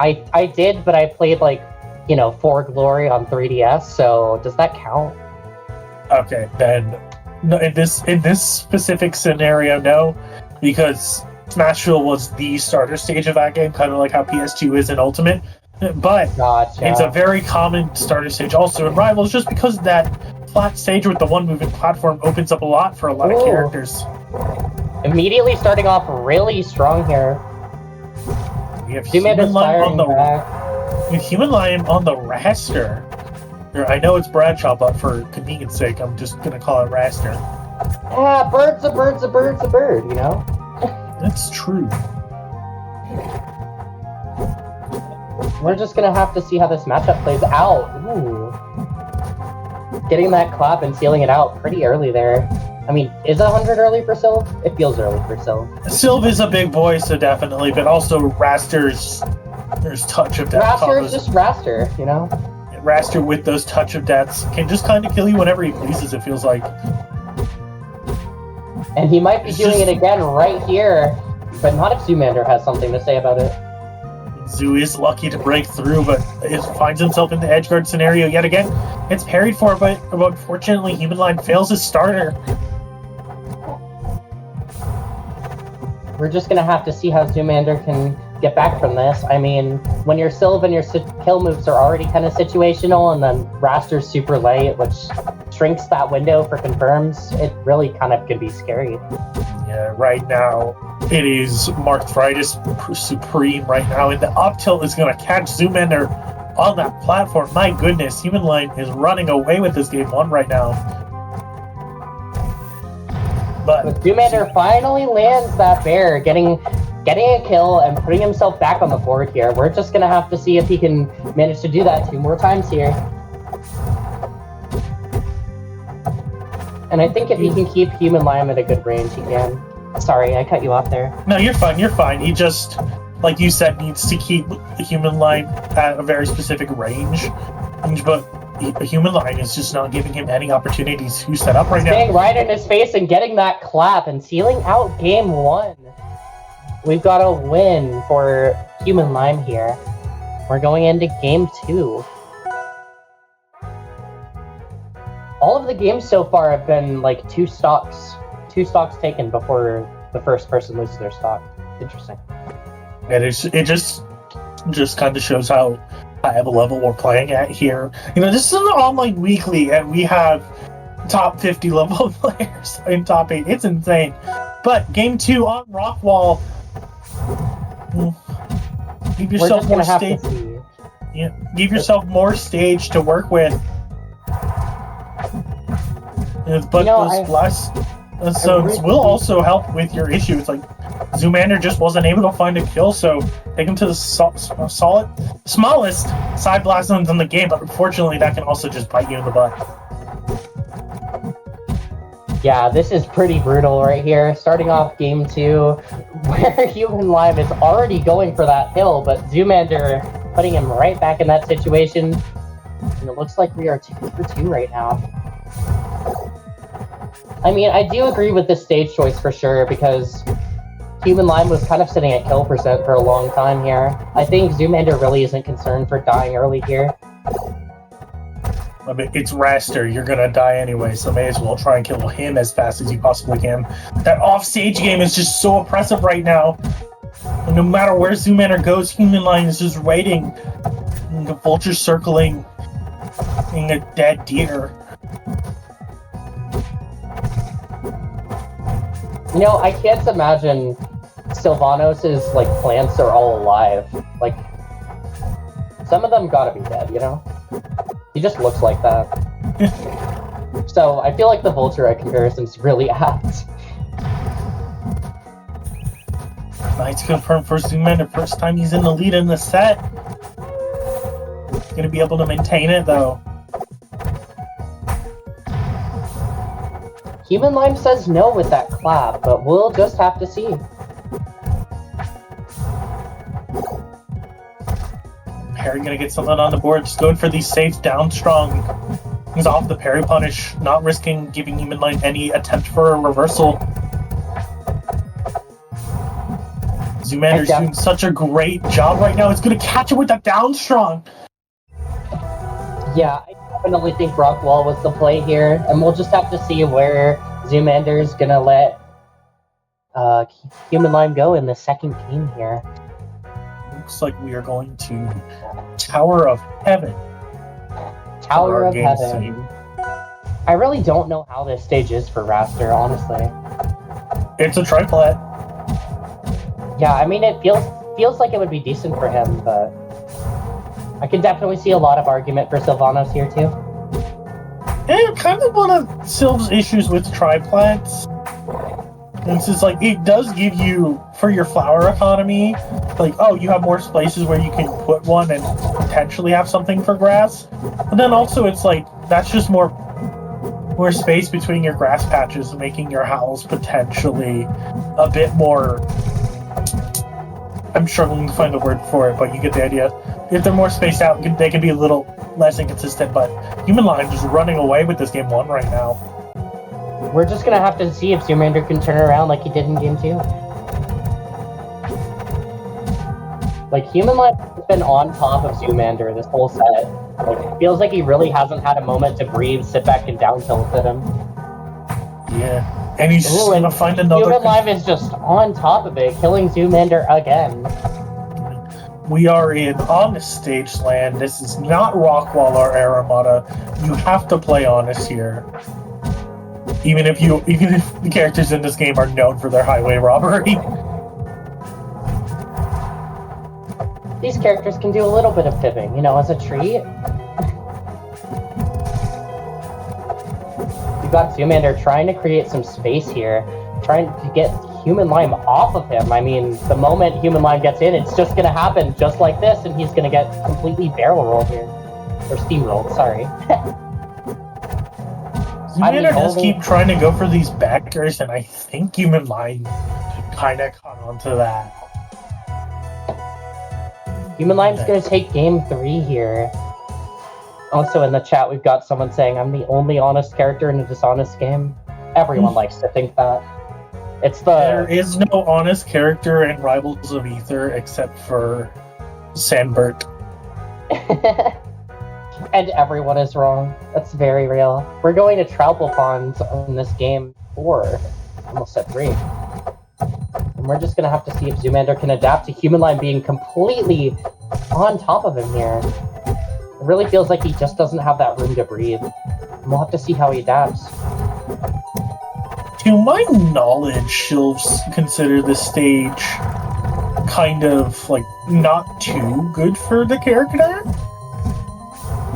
I did, but I played like, For Glory on 3DS, so does that count? Okay, then no, in this specific scenario, no, because Smashville was the starter stage of that game, kind of like how PS2 is in Ultimate. But Gotcha. It's a very common starter stage also in Rivals, just because that flat stage with the one moving platform opens up a lot for a lot of characters. Immediately starting off really strong here. We have Humanlime on the Wrastor. I know it's Bradshaw, but for convenience sake, I'm just gonna call it Wrastor. Yeah, bird's a bird, That's true. We're just gonna have to see how this matchup plays out. Ooh. Getting that clap and sealing it out pretty early there. I mean, is 100 early for Sylv? It feels early for Sylv. Sylv is a big boy, so definitely, but also Wrastor's there's touch of death. Wrastor is just Wrastor, Wrastor with those touch of deaths can just kind of kill you whenever he pleases, it feels like. And he might be doing it again right here, but not if Zoomander has something to say about it. Zoo is lucky to break through, but it finds himself in the edgeguard scenario yet again. It's parried for, but unfortunately, Humanlime fails his starter. We're just gonna have to see how Zoomander can get back from this. I mean, when your Sylv and your kill moves are already kind of situational, and then Wrastor's super late, which shrinks that window for confirms, it really kind of can be scary. Yeah, right now, it is Marthritis Supreme right now, and the up tilt is going to catch Zoomander on that platform. My goodness, Humanlime is running away with this game 1 right now. But Zoomander finally lands that bear, getting a kill and putting himself back on the board here. We're just going to have to see if he can manage to do that 2 more times here. And I think if he can keep Humanlime at a good range, he can. Sorry, I cut you off there. No, you're fine. He just, like you said, needs to keep the Humanlime at a very specific range. But Humanlime is just not giving him any opportunities to set up right now. Staying right in his face and getting that clap and sealing out game 1. We've got a win for Humanlime here. We're going into game 2. All of the games so far have been like 2 stocks taken before the first person loses their stock. Interesting. And it just kind of shows how high of a level we're playing at here. This is an online weekly, and we have top 50 level players in top 8. It's insane. But game 2 on Rockwall. Give yourself more stage. Yeah, give yourself more stage to work with. But those blast zones will also help with your issue. It's like Zoomander just wasn't able to find a kill, so take him to the smallest side blast zones in the game, but unfortunately that can also just bite you in the butt. Yeah, this is pretty brutal right here. Starting off game 2, where Humanlime is already going for that hill, but Zoomander putting him right back in that situation. And it looks like we are 2 for 2 right now. I mean, I do agree with this stage choice for sure, because Humanlime was kind of sitting at kill percent for a long time here. I think Zoomander really isn't concerned for dying early here. I mean, it's Wrastor, you're gonna die anyway, so may as well try and kill him as fast as you possibly can. That off-stage game is just so oppressive right now. And no matter where Zoomander goes, Humanlime is just waiting. And the vulture circling in a dead deer. I can't imagine Sylvanos' plants are all alive. Some of them gotta be dead, He just looks like that. So I feel like the Vulture comparison's really apt. Nice confirmed for Zoomander. First time he's in the lead in the set. He's gonna be able to maintain it though. Humanlime says no with that clap, but we'll just have to see. Perry gonna get something on the board, just going for these safe down strong. He's off the parry punish, not risking giving Humanlime any attempt for a reversal. Zoomander's doing such a great job right now. It's going to catch him with that down strong. Yeah, I definitely think Rockwall was the play here, and we'll just have to see where Zoomander's gonna let Humanlime go in the second game here. Looks like we are going to Tower of Heaven. Tower of Heaven. I really don't know how this stage is for Wrastor, honestly. It's a triplet. Yeah, I mean, it feels like it would be decent for him, but I can definitely see a lot of argument for Sylvanos here, too. And kind of one of Sylv's issues with triplets. It's just like, it does give you, for your flower economy, like, oh, you have more places where you can put one and potentially have something for grass. But then also it's like, that's just more space between your grass patches, making your house potentially a bit more... I'm struggling to find the word for it, but you get the idea. If they're more spaced out, they can be a little less inconsistent, but Humanlime is running away with this game 1 right now. We're just gonna have to see if Zoomander can turn around like he did in game 2. Like, Humanlime has been on top of Zoomander this whole set. Like, it feels like he really hasn't had a moment to breathe, sit back, and down tilt at him. Yeah. And he's just gonna find another... Humanlime is just on top of it, killing Zoomander again. We are in Honest Stage land. This is not Rockwall or Aramata. You have to play Honest here. Even if the characters in this game are known for their highway robbery. These characters can do a little bit of fibbing, you know, as a treat. You've got Zoomander trying to create some space here, trying to get Humanlime off of him. I mean, the moment Humanlime gets in, it's just gonna happen just like this, and he's gonna get completely barrel rolled here. Or steamrolled, sorry. Zoomander does keep trying to go for these backers, and I think Humanlime kind of caught onto that. Humanlime's gonna take game 3 here. Also in the chat, we've got someone saying, I'm the only honest character in a dishonest game. Everyone likes to think that. There is no honest character in Rivals of Aether except for Sandbert. And everyone is wrong. That's very real. We're going to Troupple Ponds in this game 4. Almost at 3. And we're just going to have to see if Zoomander can adapt to Humanlime being completely on top of him here. It really feels like he just doesn't have that room to breathe. And we'll have to see how he adapts. To my knowledge, Sylvs consider this stage kind of, like, not too good for the character.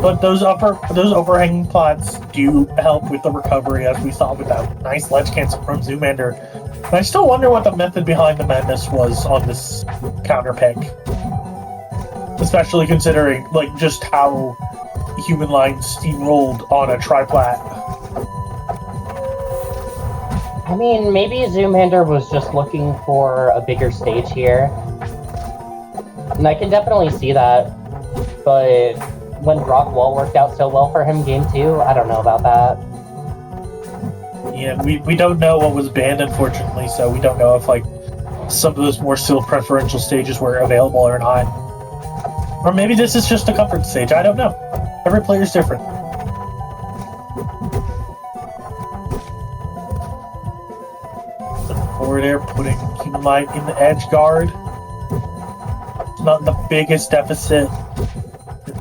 But those overhanging plots do help with the recovery, as we saw with that nice ledge cancel from Zoomander. And I still wonder what the method behind the madness was on this counter pick. Especially considering, like, just how Humanlime steamrolled on a triplat. I mean, maybe Zoomander was just looking for a bigger stage here. And I can definitely see that. But when Rockwall worked out so well for him game 2, I don't know about that. Yeah, we don't know what was banned, unfortunately, so we don't know if, like, some of those more still preferential stages were available or not. Or maybe this is just a comfort stage, I don't know. Every player's different. Forward air, putting Humanlime in the edge guard. It's not the biggest deficit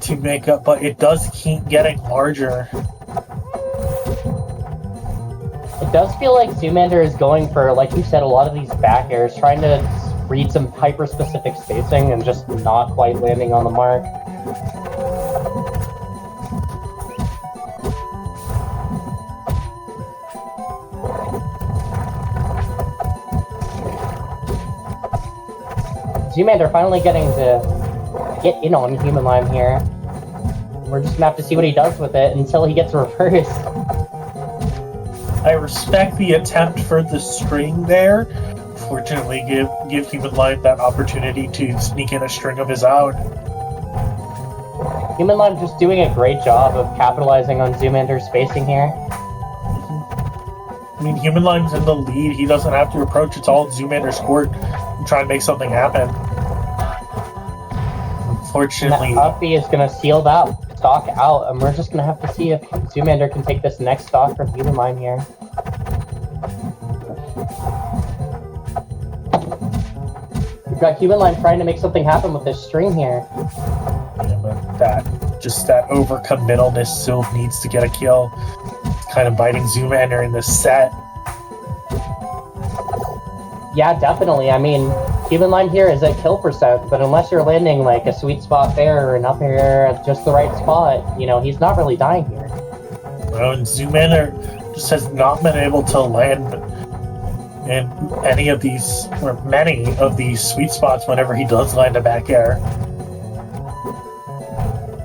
to make up, but it does keep getting larger. It does feel like Zoomander is going for, like you said, a lot of these back airs, trying to read some hyper-specific spacing and just not quite landing on the mark. Zoomander finally getting to get in on Humanlime here. We're just gonna have to see what he does with it until he gets reversed. I respect the attempt for the string there. Fortunately, give Humanlime that opportunity to sneak in a string of his own. Humanlime just doing a great job of capitalizing on Zoomander's spacing here. I mean, Humanlime's in the lead. He doesn't have to approach. It's all Zoomander's court. and try and make something happen. Unfortunately, Uppy is going to seal that stock out, and we're just going to have to see if Zoomander can take this next stock from Humanlime here. We've got Humanlime trying to make something happen with this stream here. yeah, but that overcommittalness Sylv needs to get a kill. It's kind of biting Zoomander in this set. Yeah, definitely. I mean, Humanlime here is at kill percent, but unless you're landing like a sweet spot fair or an up air at just the right spot, you know, he's not really dying here. Well, and Zoomander just has not been able to land in any of these, or many of these sweet spots whenever he does land a back air.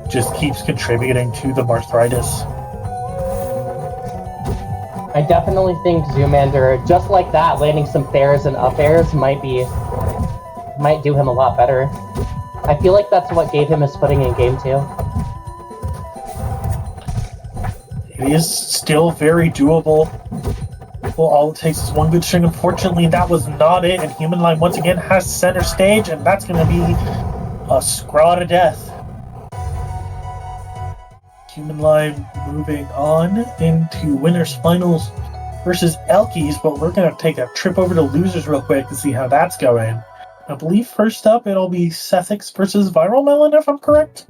Just keeps contributing to the arthritis. I definitely think Zoomander, just like that, landing some fairs and up airs might do him a lot better. I feel like that's what gave him his footing in game 2. It is still very doable. Well, all it takes is one good string. Unfortunately, that was not it, and Humanlime once again has center stage, and that's going to be a scraw to death. Humanlime moving on into winners finals versus Elkies, but we're going to take a trip over to losers real quick to see how that's going. I believe first up it'll be Sethix versus Viral Melon, if I'm correct.